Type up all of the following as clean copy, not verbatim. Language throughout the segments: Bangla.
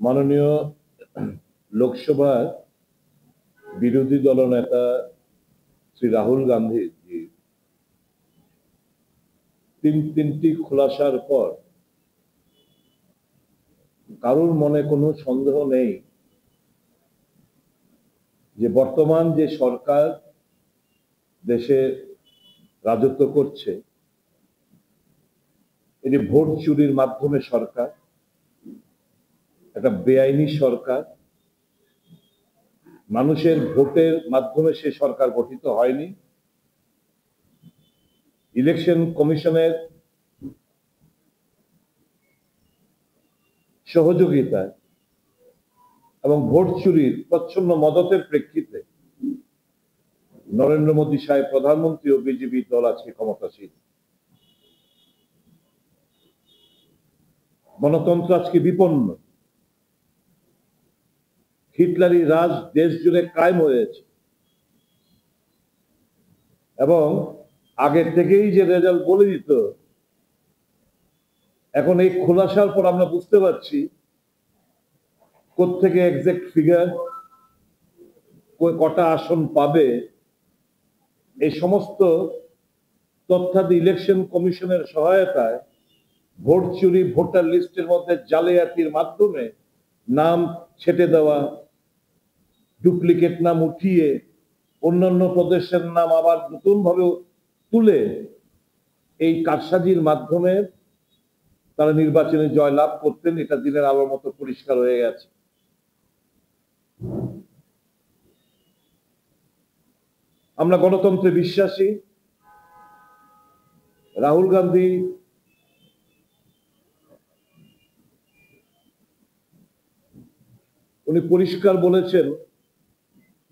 মাননীয় লোকসভার বিরোধী দলনেতা শ্রী রাহুল গান্ধী জি তিনটি খোলাসার পর কারোর মনে কোনো সন্দেহ নেই যে বর্তমান যে সরকার দেশে রাজত্ব করছে এটি ভোট চুরির মাধ্যমে সরকার, একটা বেআইনি সরকার। মানুষের ভোটের মাধ্যমে সে সরকার গঠিত হয়নি। ইলেকশন কমিশনের সহযোগিতায় এবং ভোট চুরির প্রচ্ছন্ন মদতের প্রেক্ষিতে নরেন্দ্র মোদী সাহেব প্রধানমন্ত্রী ও বিজেপি দল আজকে ক্ষমতাসীন। গণতন্ত্র আজকে বিপন্ন। হিটলারি রাজ দেশ জুড়ে কায়েম হয়েছে এবং আগের থেকেই যে রেজাল্ট বলে দিত, এখন এই খোলাসার পর আমরা বুঝতে পারছি কোত্থেকে এক্সাক্ট ফিগার, কটা আসন পাবে, এই সমস্ত তথ্যাদি ইলেকশন কমিশনের সহায়তায় ভোট চুরি, ভোটার লিস্টের মধ্যে জালিয়াতির মাধ্যমে নাম ছেটে দেওয়া, ডুপ্লিকেট নাম উঠিয়ে অন্যান্য প্রদেশের নাম আবার নতুন ভাবে তুলে এই কারসাজির মাধ্যমে তারা নির্বাচনে জয়লাভ করতেন। এটা দিনের আলোর মতো পরিষ্কার হয়ে গেছে। আমরা গণতন্ত্রে বিশ্বাসী। রাহুল গান্ধী উনি পরিষ্কার বলেছেন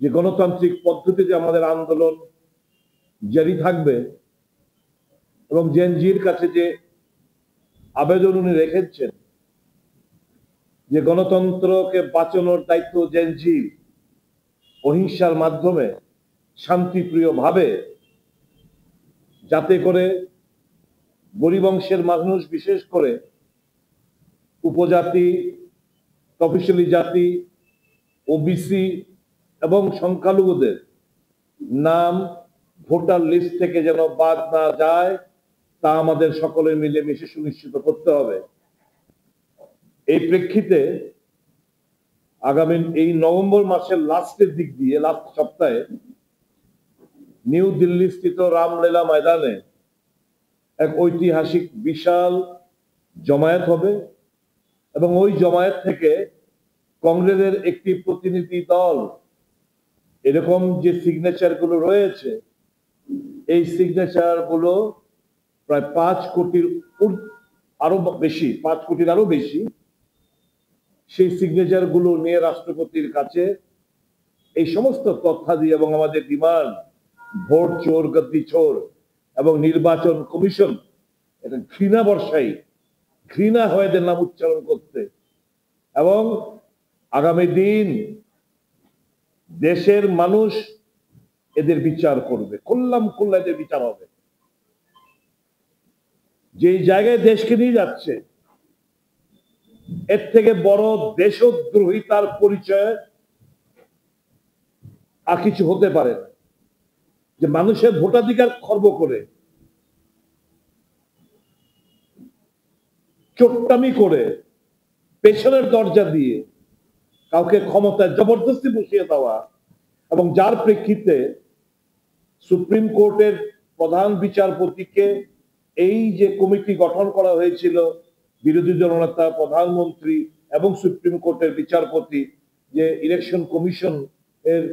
যে গণতান্ত্রিক পদ্ধতিতে আমাদের আন্দোলন জারি থাকবে এবং জেনজির কাছে যে আবেদন উনি রেখেছেন যে গণতন্ত্রকে বাঁচানোর দায়িত্ব জেনজি, অহিংসার মাধ্যমে শান্তিপ্রিয় ভাবে, যাতে করে গরিব অংশের মানুষ, বিশেষ করে উপজাতি, তফসিলি জাতি, ওবিসি এবং সংখ্যালঘুদের নাম ভোটার লিস্ট থেকে যেন বাদ না যায়, তা আমাদের সকলে মিলেমিশে সুনিশ্চিত করতে হবে। এই প্রেক্ষিতে আগামী এই নভেম্বর মাসের লাস্টের দিক দিয়ে, লাস্ট সপ্তাহে নিউ দিল্লি স্থিত রামলীলা ময়দানে এক ঐতিহাসিক বিশাল জমায়েত হবে এবং ওই জমায়েত থেকে কংগ্রেসের একটি প্রতিনিধি দল, এরকম যে সিগনেচার গুলো রয়েছে, এই সিগনেচার গুলো প্রায় 5 কোটির আরো বেশি, 5 কোটির আরো বেশি, সেই সিগনেচার গুলো নিয়ে রাষ্ট্রপতির কাছে এই সমস্ত তথ্যাদি এবং আমাদের ডিমান্ড, ভোট চোর, গদ্দি চোর এবং নির্বাচন কমিশন এটা ঘৃণা বর্ষাই, ঘৃণা হয়ে এদের নাম উচ্চারণ করতে, এবং আগামী দিন দেশের মানুষ এদের বিচার করবে, খুল্লাম খুল্লা এদের বিচার হবে। যেই জায়গায় দেশকে নিয়ে যাচ্ছে, এর থেকে বড় দেশদ্রোহিতার পরিচয় আর কিছু হতে পারে না। যে মানুষের ভোটাধিকার খর্ব করে, চোট্টামি করে, পেছনের দরজা দিয়ে কাউকে ক্ষমতায় জবরদস্তি বসিয়ে দেওয়া, এবং যার প্রেক্ষিতে সুপ্রিম কোর্টের প্রধান বিচারপতিকে এই যে কমিটি গঠন করা হয়েছিল, বিরোধী দলনেতা, প্রধানমন্ত্রী এবং সুপ্রিম কোর্টের বিচারপতি, যে ইলেকশন কমিশন এর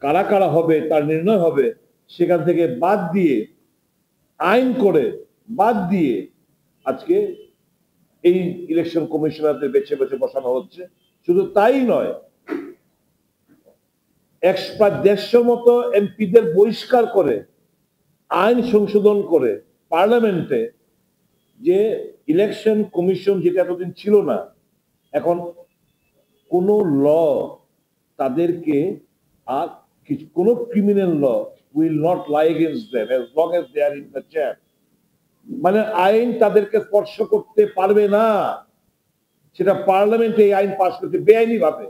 কারা কারা হবে তার নির্ণয় হবে, সেখান থেকে বাদ দিয়ে, আইন করে বাদ দিয়ে আজকে এই ইলেকশন কমিশনারদের বেছে বেছে বসানো হচ্ছে। শুধু তাই নয়, 150 মতো এমপিদের বহিষ্কার করে আইন সংশোধন করে পার্লামেন্টে যে ইলেকশন কমিশন, যেটা এতদিন ছিল না, এখন কোন ল তাদেরকে আর কোন criminal law will not lie against them as long as they are in the chair। মানে আইন তাদেরকে স্পর্শ করতে পারবে না। সেটা পার্লামেন্টে এই আইন পাশ করতে বেআইনি ভাবে।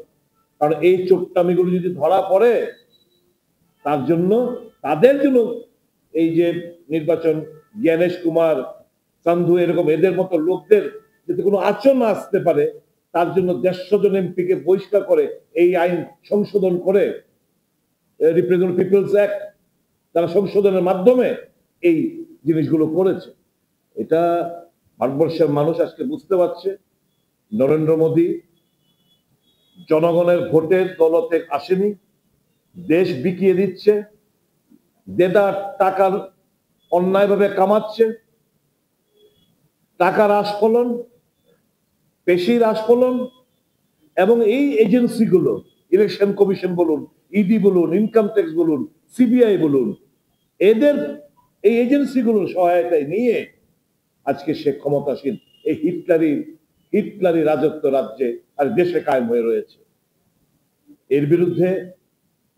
কারণ এই চোট্টামিগুলো যদি ধরা পড়ে তাদের জন্য এই যে নির্বাচন, জ্ঞানেশ কুমার সান্ধু এরকম এদের মতো লোকদের যদি কোনো আচরণ আসতে পারে, তার জন্য 150 জন এমপিকে বহিষ্কার করে এই আইন সংশোধন করে রিপ্রেজেন্টেটিভ পিপলস অ্যাক্ট তারা সংশোধনের মাধ্যমে এই জিনিসগুলো করেছে। এটা ভারতবর্ষের মানুষ আজকে বুঝতে পারছে নরেন্দ্র মোদী জনগণের ভোটের দলতে আসেনি, দেশ বিকিয়ে দিচ্ছে, দেদার টাকার অন্যায়ভাবে কামাচ্ছে, টাকার আস্ফলন, পেশির আস্ফলন, এবং এই এজেন্সিগুলো ইলেকশন কমিশন বলুন, ইডি বলুন, ইনকাম ট্যাক্স বলুন, সিবিআই বলুন, এদের এই এজেন্সিগুলোর সহায়তায় নিয়ে আজকে সে ক্ষমতাসীন এই হিটলারি রাজত্ব রাজ্যে আর দেশে কায়েম হয়ে রয়েছে। এর বিরুদ্ধে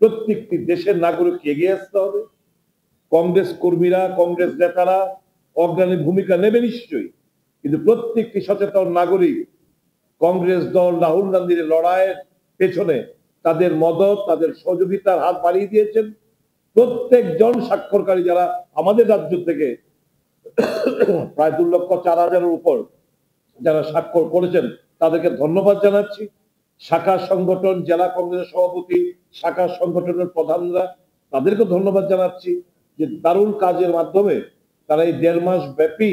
প্রত্যেকটি দেশের নাগরিককে এগিয়ে আসতে হবে। কংগ্রেস কর্মীরা, কংগ্রেস নেতারা অগ্রণী ভূমিকা নেবে নিশ্চয়ই, কিন্তু প্রত্যেকটি সচেতন নাগরিক কংগ্রেস দল রাহুল গান্ধীর লড়াইয়ের পেছনে তাদের মদত, তাদের সহযোগিতার হাত বাড়িয়ে দিয়েছেন। প্রত্যেকজন স্বাক্ষরকারী যারা আমাদের রাজ্য থেকে প্রায় 2,04,000-এর উপর যারা স্বাক্ষর করেছেন তাদেরকে ধন্যবাদ জানাচ্ছি। শাখা সংগঠন, জেলা কংগ্রেসের সভাপতি, শাখা সংগঠনের প্রধানরা, তাদেরকে ধন্যবাদ জানাচ্ছি যে দারুণ কাজের মাধ্যমে তারা এই 1.5 মাস ব্যাপী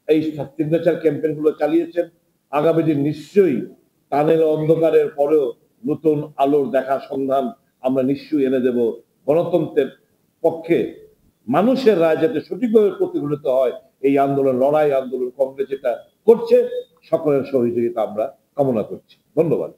এই সিগনেচার ক্যাম্পেইন গুলো চালিয়েছেন। আগামী দিন নিশ্চয়ই টানেল অন্ধকারের পরেও নতুন আলোর দেখা সন্ধান আমরা নিশ্চয়ই এনে দেব। গণতন্ত্রের পক্ষে মানুষের রায় যাতে সঠিকভাবে প্রতিফলিত হয়, এই আন্দোলন, লড়াই আন্দোলন কংগ্রেস যেটা করছে, সকলের সহযোগিতা আমরা কামনা করছি। ধন্যবাদ।